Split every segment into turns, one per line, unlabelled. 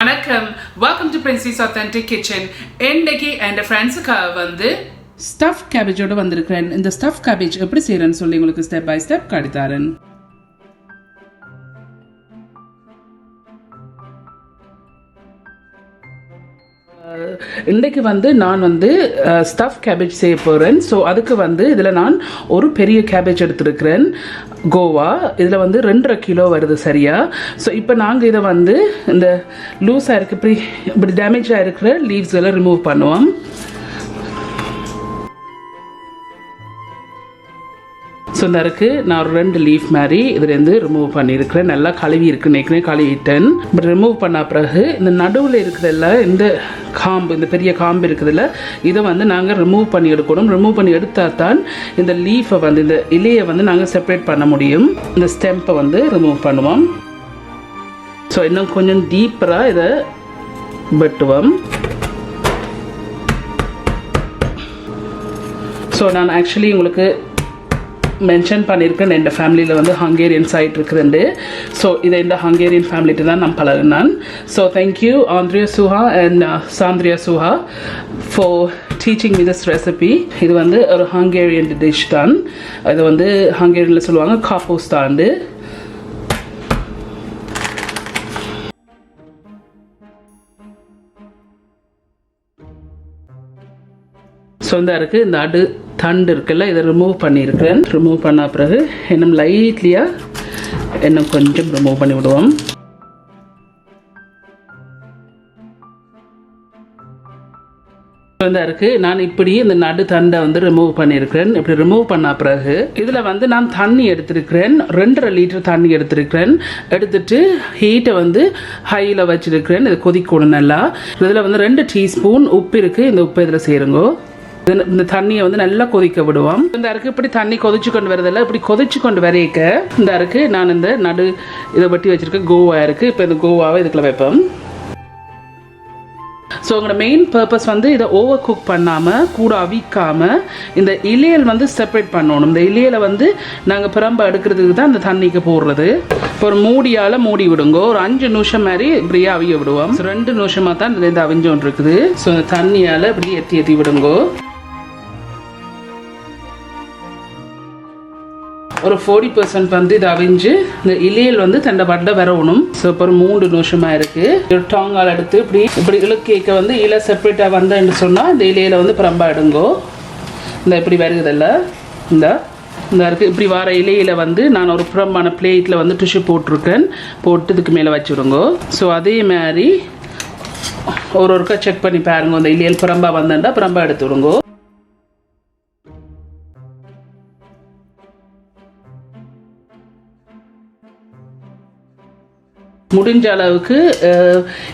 வணக்கம், welcome to Princy's Authentic Kitchen. இன்னைக்கு என் ஃப்ரெண்ட்ஸுக்காக வந்து ஸ்டஃப் கேபேஜோட வந்திருக்கிறேன். இந்த ஸ்டஃப் கேபேஜ் எப்படி செய்யறேன்னு சொல்லி உங்களுக்கு ஸ்டெப் பை ஸ்டெப் காட்டித்தரேன். இன்றைக்கு வந்து நான் வந்து ஸ்டஃப் கேபேஜ் செய்ய போகிறேன். ஸோ அதுக்கு வந்து இதில் நான் ஒரு பெரிய கேபேஜ் எடுத்துருக்கிறேன், கோவா. இதில் வந்து 2.5 கிலோ வருது சரியா. ஸோ இப்போ நாங்கள் இதை வந்து இந்த லூஸாக இருக்க இப்படி டேமேஜாக இருக்கிற லீவ்ஸ் எல்லாம் ரிமூவ் பண்ணுவோம். ஸோ இந்த இருக்குது நான் ஒரு 2 லீஃப் மாதிரி இதுலேருந்து ரிமூவ் பண்ணியிருக்கிறேன். நல்லா கழுவி இருக்குன்னு ஏற்கனவே கழுவிட்டேன். பட் ரிமூவ் பண்ண பிறகு இந்த நடுவில் இருக்கிறதில்ல, இந்த காம்பு, இந்த பெரிய காம்பு இருக்குதுல்ல, இதை வந்து நாங்கள் ரிமூவ் பண்ணி எடுக்கணும். ரிமூவ் பண்ணி எடுத்தால் தான் இந்த லீஃபை வந்து, இந்த இலையை வந்து நாங்கள் செப்பரேட் பண்ண முடியும். இந்த ஸ்டெம்பை வந்து ரிமூவ் பண்ணுவோம். ஸோ இன்னும் கொஞ்சம் டீப்பராக இதை வெட்டுவோம். ஸோ நான் ஆக்சுவலி உங்களுக்கு மென்ஷன் பண்ணியிருக்கேன், என் ஃபேமிலியில் வந்து ஹங்கேரியன் சைட் இருக்குதுண்டு. ஸோ இதை இந்த ஹங்கேரியன் ஃபேமிலிட்டு தான் நான் பழகினேன். So thank you Andrea Soha and Sandria Soha for teaching me this recipe. இது வந்து ஒரு ஹங்கேரியன் டிஷ் தான். இது வந்து ஹங்கேரியனில் சொல்லுவாங்க காப்போஸ்டாண்டு. ஸோ இந்த இருக்குது, இந்த தண்டு இருக்குல்ல, இதை ரிமூவ் பண்ணியிருக்கிறேன். ரிமூவ் பண்ண பிறகு இன்னும் லைட்லியாக இன்னும் கொஞ்சம் ரிமூவ் பண்ணி விடுவோம். இந்த இருக்குது, நான் இப்படி இந்த நடு தண்டை வந்து ரிமூவ் பண்ணியிருக்கிறேன். இப்படி ரிமூவ் பண்ண பிறகு இதில் வந்து நான் தண்ணி எடுத்திருக்கிறேன், 2.5 லிட்டர் தண்ணி எடுத்திருக்கிறேன். எடுத்துட்டு ஹீட்டை வந்து ஹையில் வச்சிருக்கிறேன். இது கொதிக்கணும் நல்லா. இதில் வந்து 2 டீஸ்பூன் உப்பு இருக்குது. இந்த உப்பு இதில் சேருங்கோ. இந்த தண்ணியை வந்து நல்லா கொதிக்க விடுவோம். இந்த அருக்கு இப்படி தண்ணி கொதிச்சு கொண்டு வரதில்ல, இப்படி கொதிச்சு கொண்டு வரைக்க இந்த அருக்கு நான் இந்த நடு இதை வெட்டி வச்சிருக்க கோவா இருக்குது. இப்போ இந்த கோவாவை இதுக்குள்ள வைப்போம். ஸோ உங்களோட மெயின் பர்பஸ் வந்து இதை ஓவர் குக் பண்ணாமல், கூட அவிக்காமல், இந்த இலையல் வந்து செப்பரேட் பண்ணணும். இந்த இலையில வந்து நாங்கள் பிரம்ப எடுக்கிறதுக்கு தான் இந்த தண்ணிக்கு போடுறது. இப்போ ஒரு மூடியால் மூடி விடுங்கோ. ஒரு 5 நிமிஷம் மாதிரி இப்படியே அவிய விடுவோம். 2 நிமிஷமாக தான் இதுலேருந்து அவிஞ்சோன்னு இருக்குது. ஸோ இந்த தண்ணியால் இப்படி ஏற்றி விடுங்கோ. ஒரு 40% வந்து இது அவிஞ்சு இந்த இலையில் வந்து தண்டை பட்டை வரணும். ஸோ இப்போ ஒரு 3 நிமிஷமாக இருக்குது. ஒரு டாங்கால் எடுத்து இப்படி இழுக்க வந்து இலை செப்பரேட்டாக வந்தேன்னு சொன்னால் இந்த இலையில் வந்து பிரம்பா எடுங்கோ. இந்த இப்படி வருகுதில்ல, இந்த இருக்குது. இப்படி வர இலையில் வந்து நான் ஒரு புறம்பான பிளேட்டில் வந்து டிஷ்யூ போட்டிருக்கேன். போட்டு இதுக்கு மேலே வச்சுடுங்கோ. ஸோ அதே மாதிரி ஒருக்கா செக் பண்ணி பாருங்க. அந்த இலையில் புறம்பா வந்தேன்டா புறம்பா எடுத்து விடுங்கோ. முடிஞ்ச அளவுக்கு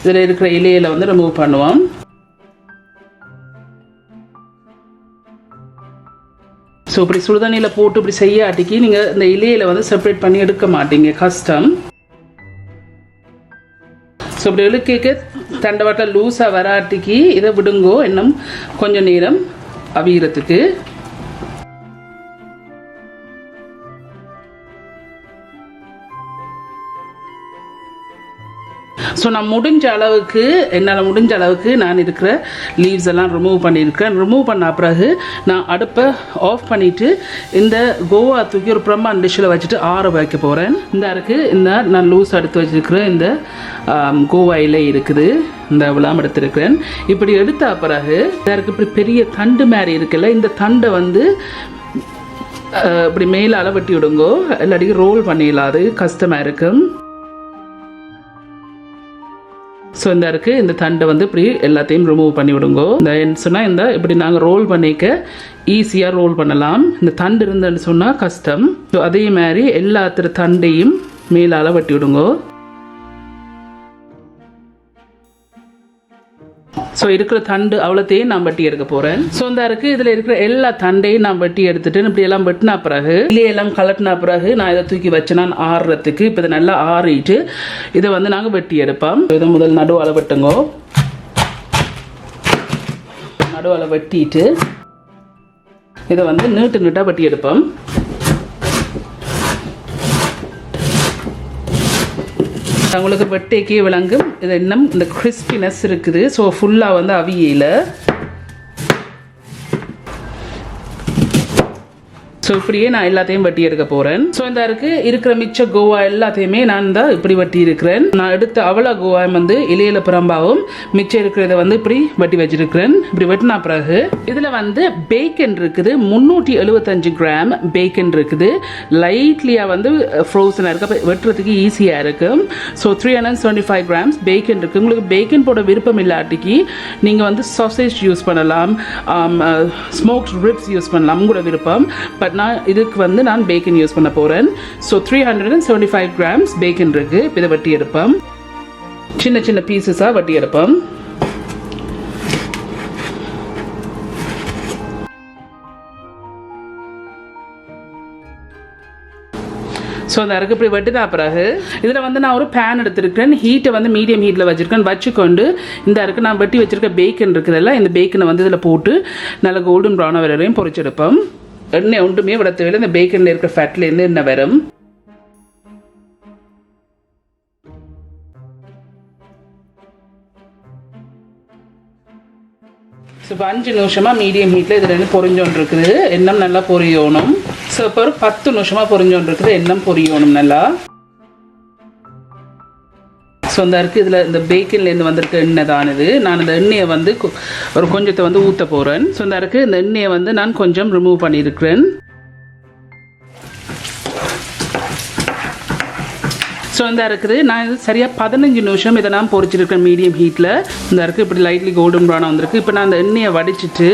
இதில் இருக்கிற இலையில வந்து ரிமூவ் பண்ணுவோம். ஸோ இப்படி சுடுதண்ணியில் போட்டு இப்படி செய்யாட்டிக்கு நீங்கள் இந்த இலையில வந்து செப்பரேட் பண்ணி எடுக்க மாட்டீங்க, கஷ்டம். ஸோ இப்படி இழுக்க தண்டவாட்டை லூஸாக வராட்டிக்கு இதை விடுங்கோ இன்னும் கொஞ்சம் நேரம் அவியறதுக்கு. ஸோ நான் என்னால் முடிஞ்ச அளவுக்கு நான் இருக்கிற லீவ்ஸ் எல்லாம் ரிமூவ் பண்ணியிருக்கேன். ரிமூவ் பண்ண பிறகு நான் அடுப்பை ஆஃப் பண்ணிவிட்டு இந்த கோவா தூக்கி ஒரு பிரம்மான் டிஷ்ஷில் வச்சுட்டு ஆற வைக்க போகிறேன். இந்த இருக்குது, இந்த நான் லூஸ் எடுத்து வச்சுருக்கிற இந்த கோவா இலை இருக்குது, இந்த விளாம் எடுத்துருக்கிறேன். இப்படி எடுத்த பிறகு இதற்கு இப்படி பெரிய தண்டு மாதிரி இருக்குல்ல, இந்த தண்டை வந்து இப்படி மேலால் வெட்டி விடுங்கோ. இல்லாட்டி ரோல் பண்ணிடலாது, கஷ்டமாக இருக்கும். ஸோ இந்த இருக்குது, இந்த தண்டை வந்து இப்படி எல்லாத்தையும் ரிமூவ் பண்ணி விடுங்கோ. இந்த சொன்னால் இந்த இப்படி நாங்கள் ரோல் பண்ணிக்க ஈஸியாக ரோல் பண்ணலாம். இந்த தண்டு இருந்தேன்னு சொன்னால் கஷ்டம். ஸோ அதே மாதிரி எல்லாத்திர தண்டையும் மேலால் வெட்டி விடுங்கோ. ஸோ இருக்கிற தண்டு அவ்வளோத்தையும் நான் வெட்டி எடுக்க போகிறேன். ஸோ இந்த இருக்குது, இதில் இருக்கிற எல்லா தண்டையும் நான் வெட்டி எடுத்துட்டு இப்படி எல்லாம் வெட்டினா பிறகு இலையெல்லாம் கலட்டினா பிறகு நான் இதை தூக்கி வச்சேன்னா ஆறுறதுக்கு. இப்போ இதை நல்லா ஆறிட்டு இதை வந்து நாங்கள் வெட்டி எடுப்போம். இதை முதல் நடுவால் வெட்டுங்கோ. நடுவால் வெட்டிட்டு இதை வந்து நீட்டாக வெட்டி எடுப்போம். உங்களுக்கு வெட்டைக்கே விளங்கும் இது இன்னும் இந்த கிறிஸ்பினஸ் இருக்குது. ஸோ ஃபுல்லாக வந்து அவியல. ஸோ இப்படியே நான் எல்லாத்தையும் வட்டி எடுக்க போகிறேன். ஸோ இந்த இருக்கிற மிச்ச கோவா எல்லாத்தையுமே நான் தான் இப்படி வட்டி இருக்கிறேன். நான் எடுத்த அவ்வளோ கோவாயும் வந்து இலையில புறம்பாவும் மிச்சம் இருக்கிறத வந்து இப்படி வட்டி வச்சிருக்கிறேன். இப்படி வெட்டினா பிறகு இதில் வந்து பேக்கன் இருக்குது. 375 கிராம் பேக்கன் இருக்குது. லைட்லியாக வந்து ஃப்ரோசனாக இருக்குது. அப்போ வெட்டுறதுக்கு ஈஸியாக இருக்கும். ஸோ 375 கிராம்ஸ் பேக்கன் இருக்குது. உங்களுக்கு பேக்கன் போட விருப்பம் இல்லாட்டிக்கு நீங்கள் வந்து சாசேஜ் யூஸ் பண்ணலாம், ஸ்மோக்ட் ரிப்ஸ் யூஸ் பண்ணலாம், உங்களோட விருப்பம். பட் நான் இதுக்கு வந்து நான் பேக்கன் யூஸ் பண்ண போகிறேன். ஸோ 375 கிராம்ஸ் பேக்கன் இருக்குது. இதை வட்டி எடுப்போம். சின்ன சின்ன பீசஸாக வட்டி எடுப்போம். ஸோ அந்த இப்படி வெட்டுதா பிறகு இதில் வந்து நான் ஒரு பேன் எடுத்துருக்கேன். ஹீட்டை வந்து மீடியம் ஹீட்டில் வச்சுருக்கேன். வச்சுக்கொண்டு இந்த நான் வெட்டி வச்சுருக்க பேக்கன் இருக்குதுல்ல, இந்த பேக்கனை வந்து இதில் போட்டு நல்லா கோல்டன் ப்ரௌன் வரையும் பொரிச்செடுப்போம். எண்ணெய் ஒன்றுமே விட தேவையில்லை. இந்த பேக்கனில் இருக்கிற ஃபேட்லேருந்து எண்ணெய் வரும். ஸோ இப்போ 5 நிமிஷமாக மீடியம் ஹீட்டில் இதில் இருந்து பொரிஞ்சோன்னு இருக்குது. எண்ணெய் நல்லா பொரியணும். ஸோ இப்போ ஒரு 10 நிமிஷமாக பொரிஞ்சோன்னு இருக்குது. எண்ணெய் பொரியணும் நல்லா. ஸோ இந்த இதில் இந்த பேக்கன்லேருந்து வந்திருக்க எண்ணெய் தான் இது. நான் இந்த எண்ணெயை வந்து ஒரு கொஞ்சத்தை வந்து ஊற்ற போகிறேன். ஸோ இந்த இந்த எண்ணெயை வந்து நான் கொஞ்சம் ரிமூவ் பண்ணியிருக்கிறேன். ஸோ இந்த நான் இது சரியாக 15 நிமிஷம் இதை நான் பொரிச்சிருக்கேன் மீடியம் ஹீட்டில். இந்த இப்படி லைட்லி கோல்டன் ப்ரௌனாக வந்திருக்கு. இப்போ நான் அந்த எண்ணெயை வடிச்சிட்டு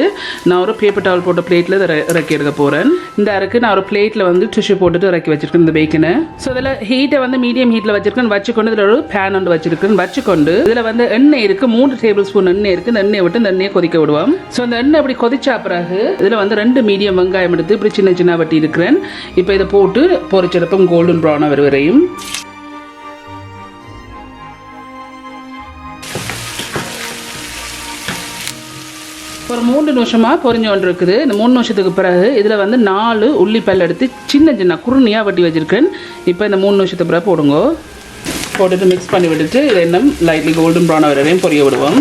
நான் ஒரு பேப்பர் டவல் போட்ட பிளேட்டில் இதை இறக்கி எடுக்க போகிறேன். இந்த நான் ஒரு பிளேட்டில் வந்து டிஷ்யூ போட்டுட்டு இறக்கி வச்சிருக்கேன் இந்த பேக்கனை. ஸோ இதில் ஹீட்டை வந்து மீடியம் ஹீட்டில் வச்சிருக்கேன். வச்சுக்கொண்டு இதில் ஒரு பேன் ஒன்று வச்சிருக்கேன். வச்சுக்கொண்டு இதில் வந்து எண்ணெய் இருக்குது. 3 டேபிள் ஸ்பூன் எண்ணெய் இருக்குது. இந்த எண்ணெயை விட்டு இந்த எண்ணெயை கொதிக்க விடுவோம். ஸோ இந்த எண்ணெய் அப்படி கொதிச்சா பிறகு இதில் வந்து 2 மீடியம் வெங்காயம் எடுத்து இப்படி சின்ன சின்ன வட்டி இருக்கிறேன். இப்போ இதை போட்டு பொரிச்செடுப்போம் கோல்டன் ப்ரௌனாக வரும் வரையும். ஒரு 3 நிமிஷமாக பொரிஞ்சு கொண்டு இருக்குது. இந்த 3 நிமிஷத்துக்கு பிறகு இதில் வந்து 4 உள்ளிப்பல் எடுத்து சின்ன சின்ன குருணியாக வட்டி வச்சுருக்கேன். இப்போ இந்த 3 நிமிஷத்துக்கு பிறகு போடுங்க. போட்டுட்டு மிக்ஸ் பண்ணி விட்டுட்டு இதை இன்னும் லைட்லி கோல்டன் ப்ரௌன் வரையும் பொரிய விடுவோம்.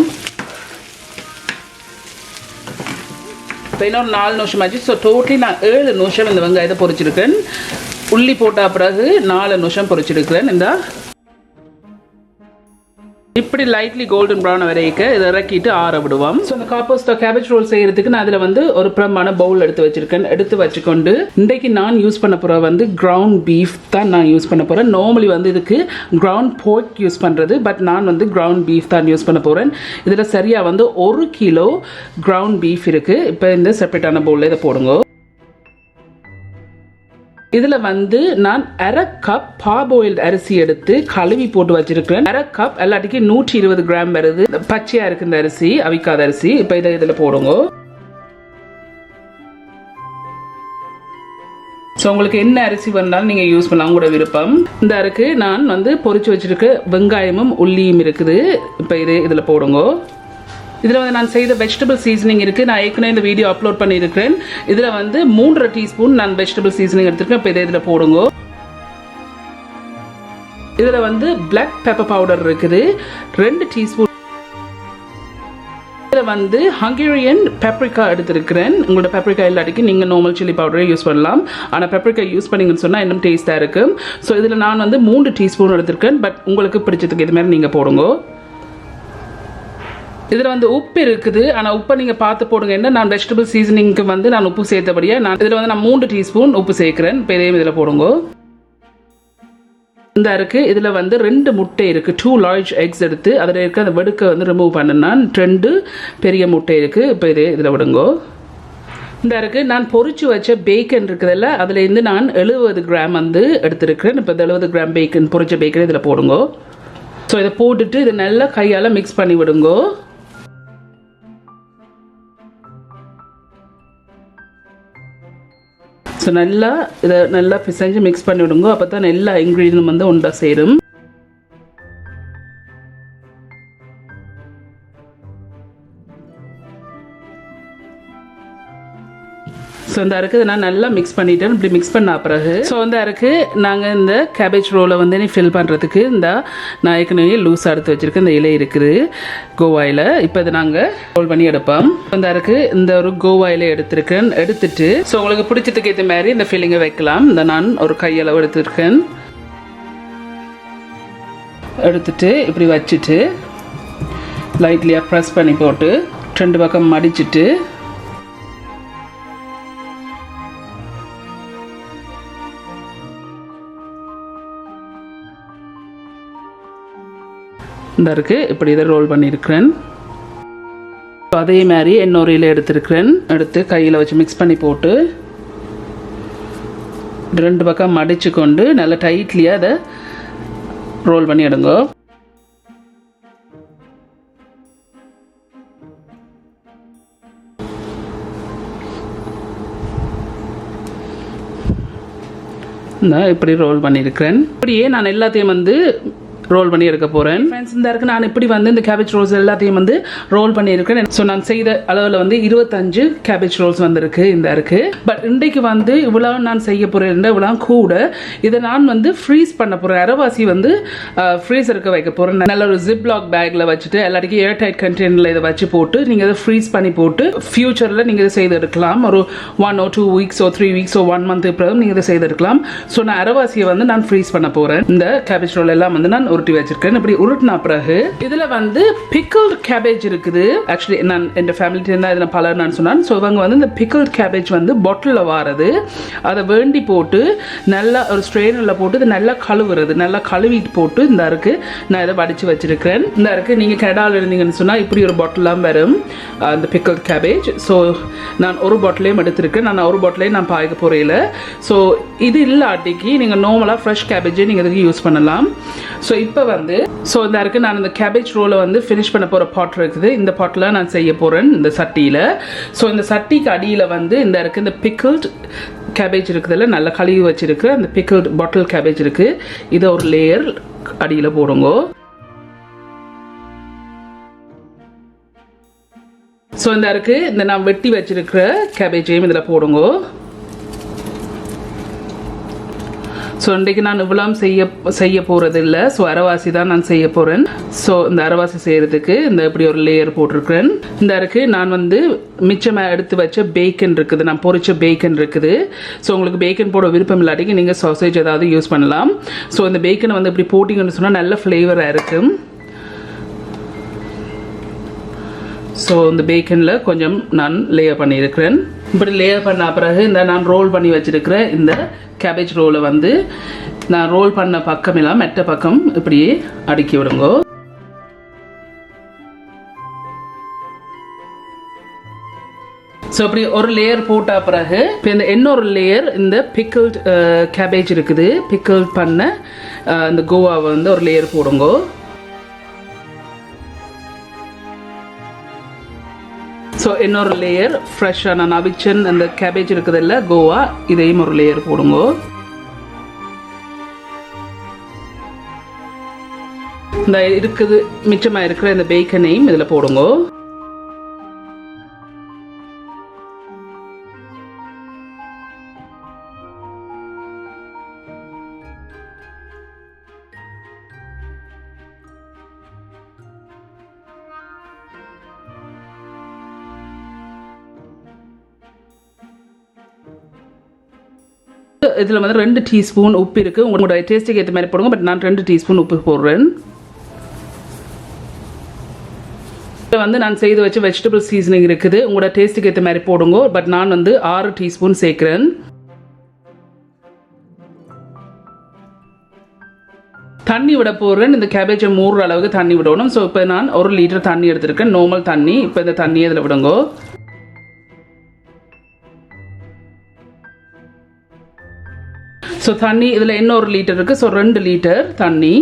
இப்போ இன்னொரு 4 நிமிஷம் ஆச்சு. ஸோ டோட்டலி நான் 7 நிமிஷம் இந்த வெங்காயத்தை பொரிச்சிருக்கேன். உள்ளி போட்ட பிறகு 4 நிமிஷம் பொரிச்சிருக்கிறேன். இந்த இப்படி லைட்லி கோல்டன் ப்ரௌன் வரைக்கும் இதை இறக்கிட்டு ஆற விடுவோம். ஸோ அந்த காப்போஸ்டா கேபேஜ் ரோல் செய்யறதுக்கு நான் அதில் வந்து ஒரு பிரமான பவுல் எடுத்து வச்சிருக்கேன். எடுத்து வச்சுக்கொண்டு இன்றைக்கு நான் யூஸ் பண்ண போகிற வந்து கிரவுண்ட் பீஃப் தான் நான் யூஸ் பண்ண போகிறேன். நார்மலி வந்து இதுக்கு கிரவுண்ட் போர்க் யூஸ் பண்ணுறது. பட் நான் வந்து கிரவுண்ட் பீஃப் தான் யூஸ் பண்ண போகிறேன். இதில் சரியாக வந்து 1 கிலோ கிரவுண்ட் பீஃப் இருக்குது. இப்போ இந்த செப்பரேட்டான பவுலில் இதை போடுங்க. இதில் வந்து நான் 1/2 கப் பார்பாயில்டு அரிசி எடுத்து கழுவி போட்டு வச்சிருக்கிறேன். 1/2 கப் எல்லாட்டிக்கு 120 கிராம் வருது. பச்சையாக இருக்கு இந்த அரிசி, அவிக்காத அரிசி. இப்போ இதை இதில் போடுங்க. ஸோ உங்களுக்கு என்ன அரிசி வந்தாலும் நீங்கள் யூஸ் பண்ணலாம், உங்களோட விருப்பம். இந்த நான் வந்து பொரிச்சு வச்சிருக்க வெங்காயமும் உள்ளியும் இருக்குது. இப்போ இதில் போடுங்க. இதில் வந்து நான் செய்த வெஜிடபிள் சீசனிங் இருக்குது. நான் ஏற்கனவே இந்த வீடியோ அப்லோட் பண்ணியிருக்கிறேன். இதில் வந்து 3.5 டீஸ்பூன் நான் வெஜிடபிள் சீசனிங் எடுத்துருக்கேன். இப்போ இதில் போடுங்க. இதில் வந்து பிளாக் பெப்பர் பவுடர் இருக்குது 2 டீஸ்பூன். இதில் வந்து ஹங்கேரியன் பெப்ரிக்கா எடுத்துருக்கிறேன். உங்களோட பெப்ரிக்கா இல்லாட்டிக்கு நீங்கள் நார்மல் சில்லி பவுடரே யூஸ் பண்ணலாம். ஆனால் பெப்ரிக்கா யூஸ் பண்ணிங்கன்னு சொன்னால் இன்னும் டேஸ்ட்டாக இருக்கும். ஸோ இதில் நான் வந்து 3 டீஸ்பூன் எடுத்திருக்கேன். பட் உங்களுக்கு பிடிச்சதுக்கு இது மாதிரி நீங்கள் போடுங்க. இதில் வந்து உப்பு இருக்குது. ஆனால் உப்பை நீங்கள் பார்த்து போடுங்க. என்ன நான் வெஜிடபிள் சீசனிங்க்கு வந்து நான் உப்பு சேர்த்தபடியாக நான் இதில் வந்து நான் 3 டீஸ்பூன் உப்பு சேர்க்குறேன். இப்போ இதையும் இதில் போடுங்க. இந்த இதில் வந்து 2 முட்டை இருக்குது. 2 லார்ஜ் எக்ஸ் எடுத்து அதில் இருக்க அந்த வெடுக்கை வந்து ரிமூவ் பண்ணேன்னா 2 பெரிய முட்டை இருக்குது. இப்போ இதில் விடுங்க. இந்த நான் பொரிச்சு வச்ச பேக்கன் இருக்குதில்ல, அதுலேருந்து நான் 70 கிராம் வந்து எடுத்துருக்கிறேன். இப்போ 70 கிராம் பேக்கன் பொரிச்ச பேக்கன் இதில் போடுங்க. ஸோ இதை போட்டுட்டு இதை நல்லா கையால் மிக்ஸ் பண்ணி விடுங்க. ஸோ நல்லா இதை நல்லா பிசைஞ்சு மிக்ஸ் பண்ணி விடுங்க. அப்போ தான் எல்லா இன்க்ரீடியன்ட் வந்து ஒன்றா சேரும். ஸோ இந்த இருக்குது நான் நல்லா மிக்ஸ் பண்ணிட்டேன். இப்படி மிக்ஸ் பண்ண பிறகு ஸோ இந்த இருக்குது நாங்கள் இந்த கேபேஜ் ரோலை வந்து நீ ஃபில் பண்ணுறதுக்கு இந்த நான் ஏற்கனவே லூஸாக எடுத்து வச்சுருக்கேன். இந்த இலை இருக்குது கோவாயில். இப்போ இதை நாங்கள் ரோல் பண்ணி எடுப்போம். இந்த இருக்குது இந்த ஒரு கோவாயில் எடுத்துட்டு ஸோ உங்களுக்கு பிடிச்சதுக்கு ஏற்ற மாதிரி இந்த ஃபில்லிங்கை வைக்கலாம். இந்த நான் ஒரு கையளவு எடுத்துருக்கேன். எடுத்துட்டு இப்படி வச்சுட்டு லைட்லியாக ப்ரெஸ் பண்ணி போட்டு 2 பக்கம் மடிச்சுட்டு இந்த இருக்குது இப்படி இதை ரோல் பண்ணியிருக்கிறேன். அதே மாதிரி இன்னொரு இலை எடுத்துருக்கிறேன். எடுத்து கையில் வச்சு மிக்ஸ் பண்ணி போட்டு 2 பக்கம் மடித்து கொண்டு நல்லா டைட்லியாக அதை ரோல் பண்ணி எடுங்க. நான் இப்படி ரோல் பண்ணியிருக்கிறேன். இப்படியே நான் எல்லாத்தையும் வந்து ரோல் பண்ணி எடுக்க போகிறேன். ஃப்ரெண்ட்ஸ் இந்த இருக்குது நான் இப்படி வந்து இந்த கேபேஜ் ரோல்ஸ் எல்லாத்தையும் வந்து ரோல் பண்ணியிருக்கேன். ஸோ நான் செய்த அளவில் வந்து 25 கேபேஜ் ரோல்ஸ் வந்துருக்கு இந்த இருக்குது. பட் இன்றைக்கு வந்து இவ்வளோ நான் செய்ய போகிறேன். இவ்வளோ கூட இதை நான் வந்து ஃப்ரீஸ் பண்ண போகிறேன். அரைவாசி வந்து ஃப்ரீசருக்கு வைக்க போகிறேன். நல்ல ஒரு ஜிப்லாக் பேக்கில் வச்சுட்டு எல்லாத்துக்கும் ஏர் டைட் கண்டெய்னரில் இதை வச்சு போட்டு நீங்கள் இதை ஃப்ரீஸ் பண்ணி போட்டு ஃபியூச்சரில் நீங்கள் இதை செய்து எடுக்கலாம். ஒரு 1 or 2 weeks or 3 weeks or 1 month பிறகு நீங்கள் இதை செய்து எடுக்கலாம். ஸோ நான் அரைவாசியை வந்து நான் ஃப்ரீஸ் பண்ண போகிறேன். இந்த கேபேஜ் ரோல் எல்லாம் வந்து நான் உருட்டி வச்சிருக்கேன். இப்படி உருட்டின பிறகு இதுல வந்து pickled cabbage இருக்குது. ஆக்சுவலி நான் என் ஃபேமிலிட்ட இருந்தா இதில் பலர் நான் சொன்னேன். ஸோ இவங்க வந்து இந்த pickled cabbage வந்து பாட்டிலில் வாரது அதை வேண்டி போட்டு நல்லா ஒரு ஸ்ட்ரெயினரில் போட்டு இது நல்லா கழுவுறது. நல்லா கழுவிட்டு போட்டு இந்த இருக்கு நான் இதை வடித்து வச்சிருக்கிறேன். இந்த இருக்கு நீங்கள் கனடாவில் இருந்தீங்கன்னு சொன்னால் இப்படி ஒரு பாட்டிலாம் வரும் அந்த pickled cabbage. ஸோ நான் ஒரு பாட்டிலையும் எடுத்திருக்கேன். நான் ஒரு பாட்டிலையும் நான் பாய்க்க போகிறேன். ஸோ இது இல்லாட்டிக்கு நீங்கள் நார்மலாக ஃப்ரெஷ் கேபேஜை நீங்கள் இதுக்கு யூஸ் பண்ணலாம். ஸோ இப்போ வந்து ஸோ இந்த இருக்குது நான் இந்த கேபேஜ் ரோலை வந்து ஃபினிஷ் பண்ண போகிற பாட் இருக்குது. இந்த பாட்டில் நான் செய்ய போகிறேன் இந்த சட்டியில். ஸோ இந்த சட்டிக்கு அடியில் வந்து இந்த இருக்குது இந்த pickled கேபேஜ் இருக்குதுல்ல நல்லா கழுவி வச்சிருக்கு அந்த pickled பாட்டில் கேபேஜ் இருக்குது. இதை ஒரு லேயர் அடியில் போடுங்க. ஸோ இந்த இருக்குது இந்த நான் வெட்டி வச்சிருக்கிற கேபேஜையும் இதில் போடுங்க. ஸோ இன்றைக்கு நான் இவ்வளோ செய்ய போகிறது இல்லை. ஸோ அரைவாசி தான் நான் செய்ய போகிறேன். ஸோ இந்த அரைவாசி செய்கிறதுக்கு இந்த இப்படி ஒரு லேயர் போட்டிருக்கிறேன். இந்த இருக்குது நான் வந்து மிச்சமாக எடுத்து வச்ச பேக்கன் இருக்குது. நான் பொரிச்ச பேக்கன் இருக்குது. ஸோ உங்களுக்கு பேக்கன் போட விருப்பம் இல்லாட்டிக்கு நீங்கள் சாசேஜ் ஏதாவது யூஸ் பண்ணலாம். ஸோ இந்த பேக்கனை வந்து இப்படி போட்டிங்கன்னு சொன்னால் நல்ல ஃப்ளேவராக இருக்கும். ஸோ இந்த பேக்கனில் கொஞ்சம் நான் லேயர் பண்ணியிருக்கிறேன். இப்படி லேயர் பண்ண பிறகு இந்த நான் ரோல் பண்ணி வச்சிருக்கிற இந்த கேபேஜ் ரோலை வந்து நான் ரோல் பண்ண பக்கம் எல்லாம் மெட்ட பக்கம் இப்படியே அடுக்கி விடுங்க. ஸோ இப்படி ஒரு லேயர் போட்ட பிறகு இப்போ இந்த இன்னொரு லேயர் இந்த pickled கேபேஜ் இருக்குது. pickled பண்ண இந்த கோவாவை வந்து ஒரு லேயர் போடுங்க. ஸோ இன்னொரு லேயர் ஃப்ரெஷ்ஷாக நான் அவிச்சன் அந்த கேபேஜ் இருக்குதில்ல கோவா இதையும் ஒரு லேயர் போடுங்க. இந்த இருக்குது மிச்சமாக இருக்கிற இந்த பேக்கனையும் இதில் போடுங்க. இதில் வந்து 2 டீஸ்பூன் உப்பு இருக்குது. உங்களோட டேஸ்ட்டுக்கு ஏற்ற மாதிரி போடுங்க. பட் நான் 2 டீஸ்பூன் உப்பு போடுறேன். இதில் வந்து நான் செய்து வச்சு வெஜிடபிள் சீசனிங் இருக்குது. உங்களோட டேஸ்ட்டுக்கு ஏற்ற மாதிரி போடுங்க. பட் நான் வந்து 6 டீஸ்பூன் சேர்க்குறேன். தண்ணி விட போடுறேன். இந்த கேபேஜை மூடுற அளவுக்கு தண்ணி விடணும். ஸோ இப்போ நான் 1 லிட்டர் தண்ணி எடுத்திருக்கேன். நார்மல் தண்ணி. இப்போ இந்த தண்ணியை இதில் விடுங்க. ஸோ தண்ணி இதில் இன்னும் 1 லிட்டர் இருக்குது. ஸோ 2 லிட்டர் தண்ணி.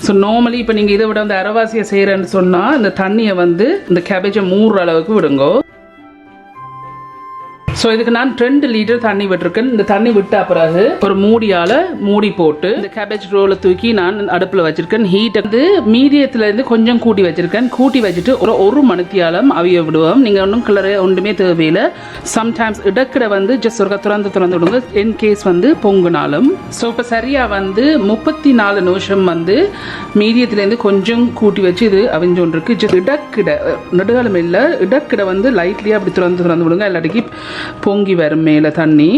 ஸோ நார்மலி இப்போ நீங்கள் இதை விட அந்த அரைவாசியை செய்கிறேன்னு சொன்னால் இந்த தண்ணியை வந்து இந்த கேபேஜை மூடுற அளவுக்கு விடுங்க. ஸோ இதுக்கு நான் 2 லிட்டர் தண்ணி விட்டுருக்கேன். இந்த தண்ணி விட்ட பிறகு ஒரு மூடியால் மூடி போட்டு இந்த கேபேஜ் ரோலை தூக்கி நான் அடுப்பில் வச்சுருக்கேன். ஹீட்டை வந்து மீடியத்துலேருந்து கொஞ்சம் கூட்டி வச்சுருக்கேன். கூட்டி வச்சுட்டு ஒரு மணித்தியாலம் அவிய விடுவோம். நீங்கள் ஒன்றும் கிளற ஒன்றுமே தேவையில்லை. சம்டைம்ஸ் இடக்கிட வந்து ஜஸ்ட் ஒரு திறந்து விடுங்க இன்கேஸ் வந்து பொங்குனாலும். ஸோ இப்போ சரியாக வந்து 34 நிமிஷம் வந்து மீடியத்துலேருந்து கொஞ்சம் கூட்டி வச்சு இது அவிஞ்சோன்றிருக்கு. ஜஸ்ட் இடக்கிட நடுகாலம் இல்லை, இடக்கிட வந்து லைட்லியாக அப்படி திறந்து விடுங்க. இல்லாட்டிக்கு பொங்கி வரும் மேலே தண்ணி.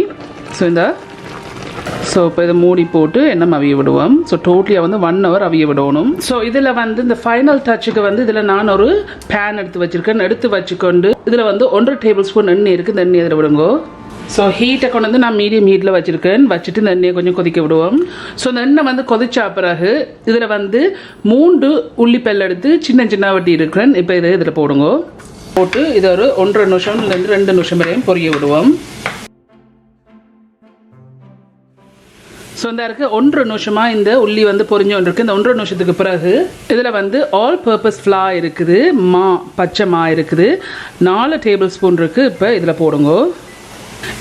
ஸோ இப்போ இதை மூடி போட்டு எண்ணெய் அவிய விடுவோம். ஸோ டோட்டலியாக வந்து 1 hour அவிய விடணும். ஸோ இதில் வந்து இந்த ஃபைனல் டச்சுக்கு வந்து இதில் நான் ஒரு பேன் எடுத்து வச்சுருக்கேன். எடுத்து வச்சுக்கொண்டு இதில் வந்து 1 டேபிள் ஸ்பூன் எண்ணெய் இருக்குது. இந்த எண்ணெய் இதில் விடுங்க. ஸோ ஹீட்டை கொண்டு வந்து நான் மீடியம் ஹீட்டில் வச்சுருக்கேன். வச்சுட்டு இந்த எண்ணெயை கொஞ்சம் கொதிக்க விடுவோம். ஸோ இந்த எண்ணெய் வந்து கொதிச்சா பிறகு இதில் வந்து 3 உள்ளிப்பல் எடுத்து சின்ன வட்டி இருக்கிறேன். இப்போ இதை இதில் போடுங்க. போட்டு இதை ஒரு 1.5 நிமிஷம்லேருந்து 2 நிமிஷம் வரையும் பொரிய விடுவோம். ஸோ இந்த இருக்குது 1.5 நிமிஷமாக இந்த உள்ளி வந்து பொரிஞ்சோன்னு இருக்குது. இந்த 1.5 நிமிஷத்துக்கு பிறகு இதில் வந்து ஆல் பர்பஸ் ஃப்ளார் இருக்குது, பச்சை மா இருக்குது, 4 டேபிள் ஸ்பூன் இருக்குது. இப்போ இதில் போடுங்க.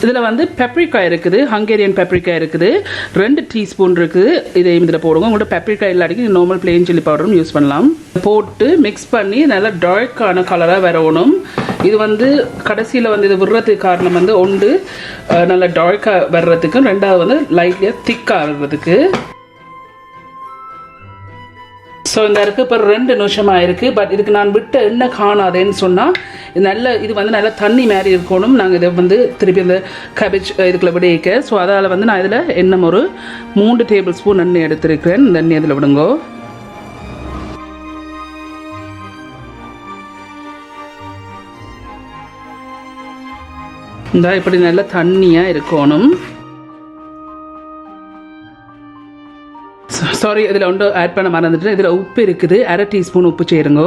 இதில் வந்து பெப்ரிக்காய் இருக்குது, ஹங்கேரியன் பெப்ரிக்காய் இருக்குது, 2 டீஸ்பூன் இருக்குது. இதையும் இதில் போடுங்க. உங்கள்கிட்ட பெப்ரிக்காய் இல்லாட்டிக்கு நார்மல் பிளெயின் சில்லி பவுடரும் யூஸ் பண்ணலாம். போட்டு மிக்ஸ் பண்ணி நல்லா டார்க்கான கலராக வரணும். இது வந்து கடைசியில் வந்து இது விடுறதுக்கு காரணம் வந்து ஒன்று நல்லா டார்க்காக வர்றதுக்கு, 2வது வந்து லைட்லியாக திக்காக வர்றதுக்கு. ஸோ இந்த இருக்குது இப்போ 2 நிமிஷமாக இருக்குது. பட் இதுக்கு நான் விட்ட எண்ணெய் காணாதேன்னு சொன்னால் இது வந்து நல்லா தண்ணி மாதிரி இருக்கணும். நாங்கள் இதை வந்து திருப்பி இந்த கேபேஜ் இதுக்குள்ள விடையிக்க. ஸோ அதால் வந்து நான் இதில் எண்ணெய் ஒரு 3 டேபிள் ஸ்பூன் எண்ணெய் எடுத்துருக்கிறேன். இந்த எண்ணெய் இதில் விடுங்கோ. இந்த இப்படி நல்லா தண்ணியாக இருக்கணும். சாரி, இதில் ஒன்று ஆட் பண்ண மறந்துட்டு, இதில் உப்பு இருக்குது, 1/2 டீஸ்பூன் உப்பு சேருங்க.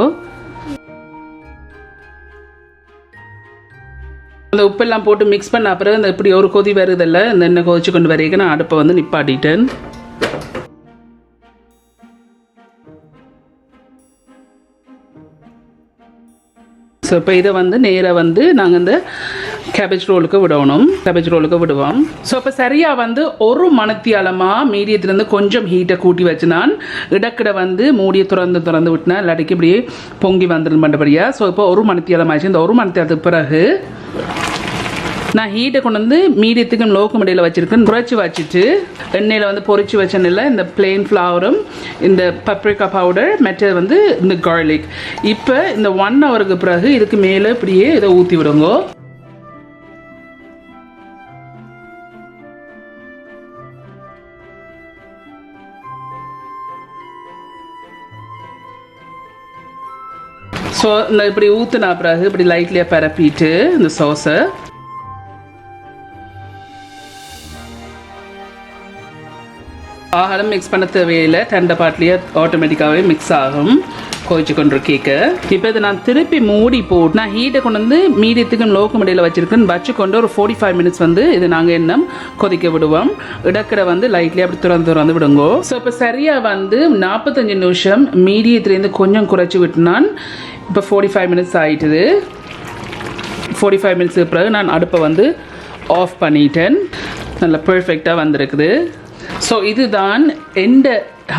அந்த உப்பெல்லாம் போட்டு மிக்ஸ் பண்ண அப்புறம் இந்த இப்படி ஒரு கொதி வருதில்ல, இந்த எண்ணெய் கொதிச்சு கொண்டு வரைக்கும் நான் அடுப்பை வந்து நிப்பாட்டிட்டேன். ஸோ இப்போ இதை வந்து நேராக வந்து நாங்கள் இந்த கேபேஜ் ரோலுக்கு விடுவோம். ஸோ இப்போ சரியாக வந்து 1 மணித்தியாலமாக மீடியத்துலேருந்து கொஞ்சம் ஹீட்டை கூட்டி வச்சு நான் இடக்கிட வந்து மூடியை திறந்து விட்டினேன். இல்லாட்டிக்கு இப்படியே பொங்கி வந்துடும் பண்ணுறபடியாக. ஸோ இப்போ 1 மணித்தியாலம் ஆயிடுச்சு. இந்த 1 மணித்தியாலத்துக்கு பிறகு நான் ஹீட்டை கொண்டு வந்து மீடியத்துக்கும் லோக்கும் இடையில் வச்சுருக்கேன். குறைச்சி வச்சுட்டு எண்ணெயில் வந்து பொரிச்சு வச்சனில்ல இந்த பிளெயின் ஃப்ளவரும் இந்த பப்ரிக்கா பவுடர் மெட்டது வந்து இந்த கார்லிக். இப்போ இந்த 1 ஹவருக்கு பிறகு இதுக்கு மேலே இப்படியே இதை ஊற்றி விடுங்க. ஸோ இந்த இப்படி ஊற்றினா பிறகு இப்படி லைட்லியாக பரப்பிட்டு இந்த சாஸை ஆகாரம் மிக்ஸ் பண்ண தேவையில்லை. தண்டை பாட்டிலேயே ஆட்டோமேட்டிக்காகவே மிக்ஸ் ஆகும். கொதிச்சு கொண்டு கேட்க இப்போ இதை நான் திருப்பி மூடி போட்டு நான் ஹீட்டை கொண்டு வந்து மீடியத்துக்கும் லோக்கும் இடையில் வச்சுருக்கேன்னு வச்சுக்கொண்டு ஒரு 45 மினிட்ஸ் வந்து இது நாங்கள் எண்ணெய் கொதிக்க விடுவோம். இடக்கிட வந்து லைட்லி அப்படி திறந்து விடுங்கோ. ஸோ இப்போ சரியாக வந்து 45 நிமிஷம் மீடியத்துலேருந்து கொஞ்சம் குறைச்சி விட்டுனான். இப்போ 45 மினிட்ஸ் ஆகிட்டுது. 45 மினிட்ஸுக்கு பிறகு நான் அடுப்பை வந்து ஆஃப் பண்ணிட்டேன். நல்லா பர்ஃபெக்டாக வந்திருக்குது. ஸோ இதுதான் எந்த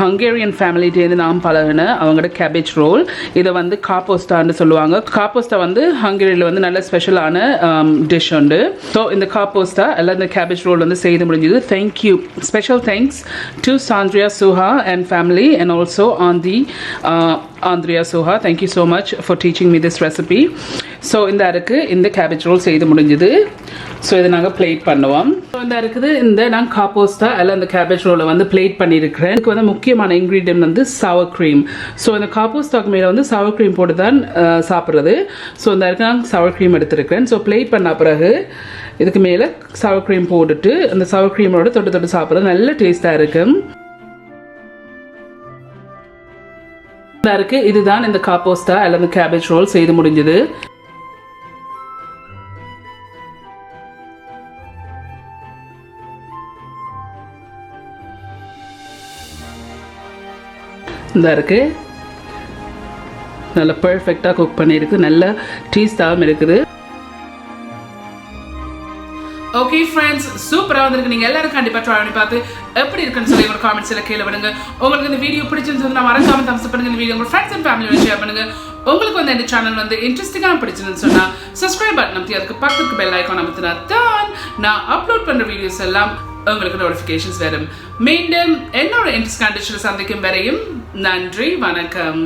ஹங்கேரியன் ஃபேமிலிட்டேருந்து நாம் பழகின அவங்களோட கேபேஜ் ரோல். இதை வந்து காப்போஸ்டான்னு சொல்லுவாங்க. காப்போஸ்டா வந்து ஹங்கேரியில் வந்து நல்ல ஸ்பெஷலான டிஷ் உண்டு. ஸோ இந்த காப்போஸ்டா எல்லாம் இந்த கேபேஜ் ரோல் வந்து செய்து முடிஞ்சது. Thank you, special thanks to Sandria Soha and family and also Andrea Soha. Thank you so much for teaching me this recipe. So இந்த இருக்குது இந்த கேபேஜ் ரோல் செய்து முடிஞ்சது. ஸோ இதை நாங்கள் பிளேட் பண்ணுவோம். ஸோ இந்த இருக்குது இந்த நான் காப்போஸ்டா எல்லாம் இந்த கேபேஜ் ரோலை வந்து பிளேட் பண்ணியிருக்கிறேன். இதுக்கு வந்து முக்கியமான இன்க்ரீடியன்ட் வந்து சவர் க்ரீம். ஸோ இந்த காப்போஸ்டாக்கு மேலே வந்து சவர் க்ரீம் போட்டு தான் சாப்பிட்றது. ஸோ இந்த இருக்குது நான் சவர் க்ரீம் எடுத்துருக்கிறேன். ஸோ பிளேட் பண்ண பிறகு இதுக்கு மேலே சவர் க்ரீம் போட்டுட்டு அந்த சவர் க்ரீமோட தொட்டு சாப்பிட்றது நல்ல டேஸ்ட்டாக இருக்கும். இருக்கு இதுதான் இந்த காப்போஸ்டா அல்லது கேபேஜ் ரோல் செய்து முடிஞ்சது. இந்த இருக்கு நல்ல பர்ஃபெக்டாக குக் பண்ணியிருக்கு. நல்ல டேஸ்டாகவும் இருக்குது. ஃப்ரெண்ட்ஸ், சூப்பரா வந்திருக்கு. நீங்க எல்லாரும் கண்டிப்பா ட்ரை பண்ணி பார்த்து எப்படி இருக்குன்னு சொல்லி ஒரு காமெண்ட்ஸ்ல கீழே விடுங்க. உங்களுக்கு இந்த வீடியோ பிடிச்சிருந்தா மறக்காம thumbs up பண்ணுங்க. இந்த வீடியோ உங்க ஃப்ரெண்ட்ஸ் அண்ட் ஃபேமிலியோட ஷேர் பண்ணுங்க. உங்களுக்கு வந்து இந்த சேனல் வந்து இன்ட்ரெஸ்டிங்கா பிடிச்சிருந்துன்னு சொன்னா சப்ஸ்கிரைப் பட்டன் அமுத்தி அதுக்கு பக்கத்துக்கு பெல் ஐகான் அமுத்தினா தான் நான் அப்லோட் பண்ற வீடியோஸ் எல்லாம் உங்களுக்கு நோட்டிஃபிகேஷன்ஸ் வரும். மீண்டும் என்னோட இன்ட்ரெஸ்ட் கண்டிஷன்ல சந்திக்கும் வரையும் நன்றி, வணக்கம்.